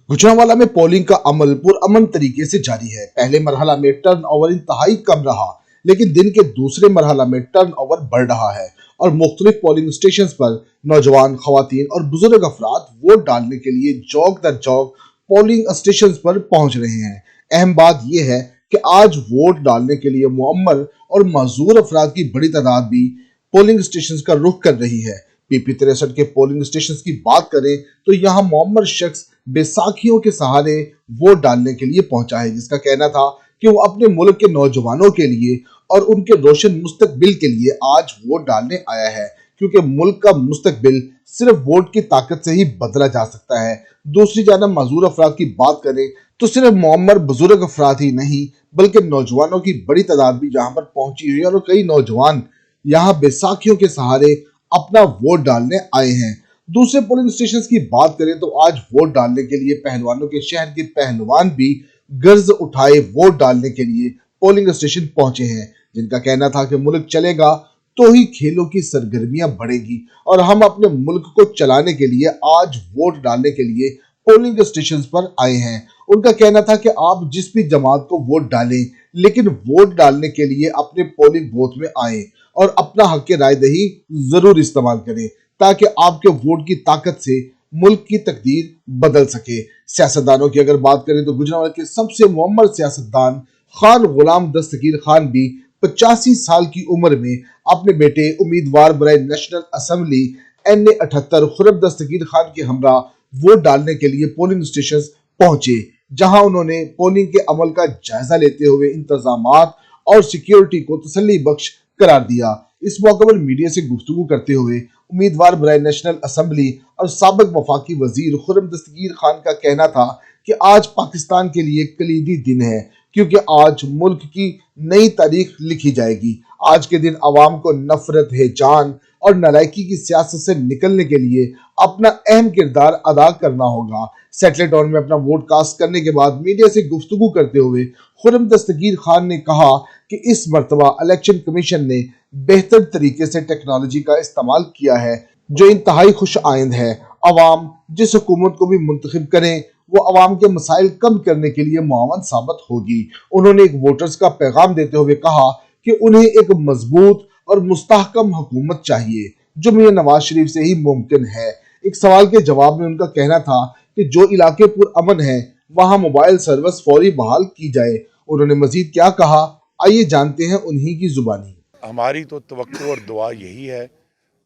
गुजरांवाला में पोलिंग का अमल पुरअमन तरीके से जारी है। पहले मरहला में टर्न ओवर इंतहाई कम रहा, लेकिन दिन के दूसरे मरहला में टर्न ओवर बढ़ रहा है और मुख्तलिफ पोलिंग स्टेशन पर नौजवान, खवातीन और बुजुर्ग अफराद वोट डालने के लिए चौक दर चौक पोलिंग स्टेशन पर पहुंच रहे हैं। अहम बात यह है कि आज वोट डालने के लिए मुअम्मर और मजदूर अफराद की बड़ी तादाद भी पोलिंग स्टेशन का रुख कर रही है। पीपी 63 के पोलिंग स्टेशन की बात करें तो यहाँ मुअम्मर शख्स बैसाखियों के सहारे वोट डालने के लिए पहुंचा है, जिसका कहना था कि वो अपने मुल्क के नौजवानों के लिए और उनके रोशन मुस्तकबिल के लिए आज वोट डालने आया है, क्योंकि मुल्क का मुस्तकबिल सिर्फ वोट की ताकत से ही बदला जा सकता है। दूसरी जानब मजदूर अफराद की बात करें तो सिर्फ मुअम्मर बुजुर्ग अफराद ही नहीं बल्कि नौजवानों की बड़ी तादाद भी यहाँ पर पहुंची हुई है और कई नौजवान यहाँ बैसाखियों के सहारे अपना वोट डालने आए हैं। दूसरे पोलिंग स्टेशन की बात करें तो आज वोट डालने के लिए पहलवानों के शहर के पहलवान भी गर्ज उठाए वोट डालने के लिए पोलिंग स्टेशन पहुंचे हैं, जिनका कहना था कि मुल्क चलेगा तो ही खेलों की सरगर्मियां बढ़ेगी और हम अपने मुल्क को चलाने के लिए आज वोट डालने के लिए पोलिंग स्टेशन पर आए हैं। उनका कहना था कि आप जिस भी जमात को वोट डालें, लेकिन वोट डालने के लिए अपने पोलिंग बूथ में आए और अपना हक राय दही जरूर इस्तेमाल करें, ताकि आपके वोट की ताकत से मुल्क की तकदीर बदल सके। सियासतदानों की अगर बात करें तो गुजरांवाला के सबसे मुअम्मर सियासतदान खान गुलाम दस्तगीर खान भी 85 साल की उम्र में अपने बेटे उम्मीदवार बराए नेशनल असेंबली NA-78 खुर्रम दस्तगीर खान के हमरा वोट डालने के लिए पोलिंग स्टेशन पहुंचे, जहां उन्होंने पोलिंग के अमल का जायजा लेते हुए इंतजामात और सिक्योरिटी को तसल्ली बख्श करार दिया। इस मौके पर मीडिया से गुफ्तगू करते हुए उम्मीदवार बराए नेशनल असेंबली और साबिक वफाकी वजीर खुर्रम दस्तगीर खान का कहना था कि आज पाकिस्तान के लिए कलीदी दिन है, क्योंकि आज मुल्क की नई तारीख लिखी जाएगी। आज के दिन अवाम को नफरत, हेजान और नालायकी की सियासत से निकलने के लिए अपना अहम किरदार अदा करना होगा। सैटेलाइट ऑन में अपना वोट कास्ट करने के बाद मीडिया से गुफ्तगू करते हुए खुर्रम दस्तगीर खान ने कहा कि इस मर्तबा इलेक्शन कमीशन ने बेहतर तरीके से टेक्नोलॉजी का इस्तेमाल किया है, जो इंतहाई खुश आइंद है। अवाम जिस हुकूमत को भी मुंतखब करें वो अवाम के मसाइल कम करने के लिए मुआवन साबित होगी। उन्होंने एक वोटर्स का पैगाम देते हुए कहा कि उन्हें एक मजबूत और मुस्तहकम हुकूमत चाहिए, जो मियां नवाज शरीफ से ही मुमकिन है। एक सवाल के जवाब में उनका कहना था कि जो इलाके पुरअमन है वहां मोबाइल सर्विस फौरी बहाल की जाए। उन्होंने मजीद क्या कहा, आइए जानते हैं उन्हीं की जुबानी। हमारी तो तवक्को और दुआ यही है,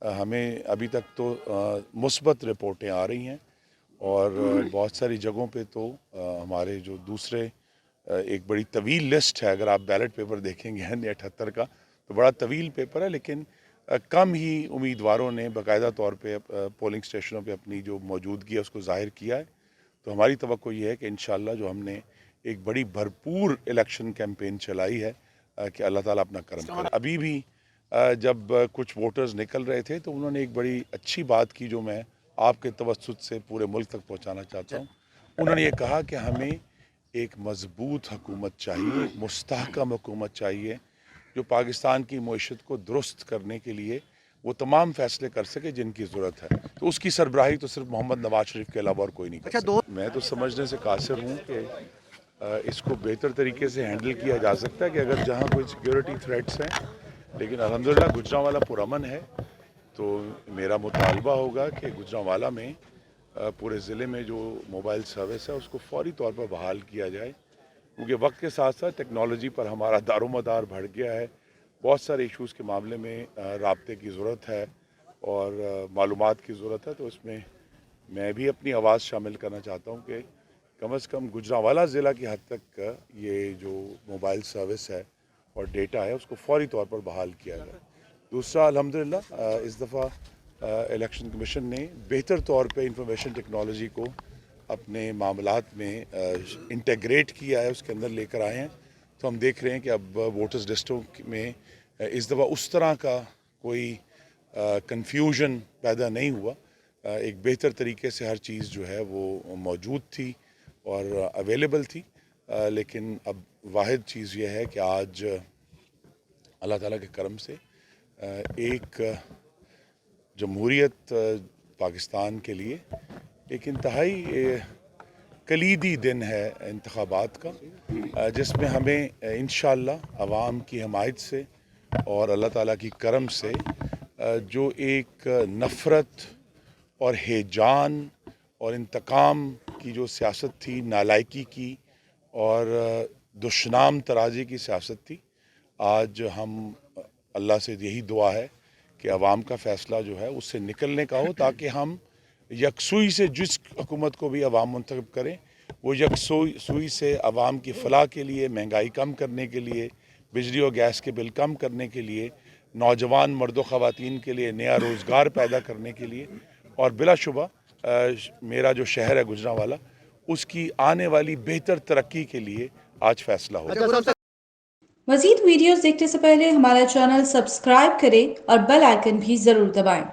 हमें अभी तक तो मुस्बत रिपोर्टें आ रही हैं और बहुत सारी जगहों पे तो हमारे जो दूसरे एक बड़ी तवील लिस्ट है। अगर आप बैलेट पेपर देखेंगे NA-78 का तो बड़ा तवील पेपर है, लेकिन कम ही उम्मीदवारों ने बाकायदा तौर पे पोलिंग स्टेशनों पे अपनी जो मौजूदगी है उसको ज़ाहिर किया है। तो हमारी तवक्को ये है कि इंशाअल्लाह जो हमने एक बड़ी भरपूर इलेक्शन कैंपेन चलाई है कि अल्लाह ताला अपना करम करे। अभी भी जब कुछ वोटर्स निकल रहे थे तो उन्होंने एक बड़ी अच्छी बात की, जो मैं आपके तवज्जुद से पूरे मुल्क तक पहुंचाना चाहता हूं। उन्होंने ये कहा कि हमें एक मजबूत हुकूमत चाहिए, एक मुस्तहकम हुकूमत चाहिए, जो पाकिस्तान की मईशत को दुरुस्त करने के लिए वो तमाम फैसले कर सके जिनकी ज़रूरत है। तो उसकी सरबराही तो सिर्फ मोहम्मद नवाज शरीफ के अलावा और कोई नहीं कर सकता। मैं तो समझने से कासिर हूँ कि इसको बेहतर तरीके से हैंडल किया जा सकता है कि अगर जहाँ कोई सिक्योरिटी थ्रेट्स हैं, लेकिन अल्हम्दुलिल्लाह गुजरांवाला पुरअमन है, तो मेरा मुतालबा होगा कि गुजरांवाला में पूरे ज़िले में जो मोबाइल सर्विस है उसको फौरी तौर पर बहाल किया जाए, क्योंकि वक्त के साथ साथ टेक्नोलॉजी पर हमारा दारोमदार बढ़ गया है। बहुत सारे इश्यूज़ के मामले में राब्ते की ज़रूरत है और मालूमात की ज़रूरत है। तो इसमें मैं भी अपनी आवाज़ शामिल करना चाहता हूँ कि कम से कम गुजरांवाला ज़िला की हद तक ये जो मोबाइल सर्विस है और डेटा है उसको फौरी तौर पर बहाल किया जाए। दूसरा, अल्हम्दुलिल्लाह इस दफ़ा इलेक्शन कमीशन ने बेहतर तौर पे इंफॉर्मेशन टेक्नोलॉजी को अपने मामलात में इंटीग्रेट किया है, उसके अंदर लेकर आए हैं। तो हम देख रहे हैं कि अब वोटर्स लिस्टों में इस दफ़ा उस तरह का कोई कन्फ्यूजन पैदा नहीं हुआ। एक बेहतर तरीके से हर चीज़ जो है वो मौजूद थी और अवेलेबल थी। लेकिन अब वाहिद चीज़ ये है कि आज अल्लाह ताला के करम से एक जमहूरियत पाकिस्तान के लिए एक इंतहाई کلیدی دن ہے انتخابات کا، جس میں ہمیں انشاءاللہ عوام کی حمایت سے اور اللہ تعالیٰ کی کرم سے جو ایک نفرت اور ہیجان اور انتقام کی جو سیاست تھی، نالائکی کی اور دشنام ترازی کی سیاست تھی، آج ہم اللہ سے یہی دعا ہے کہ عوام کا فیصلہ جو ہے اس سے نکلنے کا ہو، تاکہ ہم یکسوئی سے جس حکومت کو بھی عوام منتخب کریں وہ یکسوئی سے عوام کی فلاح کے لیے، مہنگائی کم کرنے کے لیے، بجلی اور گیس کے بل کم کرنے کے لیے، نوجوان مرد و خواتین کے لیے نیا روزگار پیدا کرنے کے لیے، اور بلا شبہ میرا جو شہر ہے گجرانوالہ، اس کی آنے والی بہتر ترقی کے لیے آج فیصلہ ہوگا۔ مزید ویڈیوز دیکھنے سے پہلے ہمارا چینل سبسکرائب کریں اور بیل آئیکن بھی ضرور دبائیں۔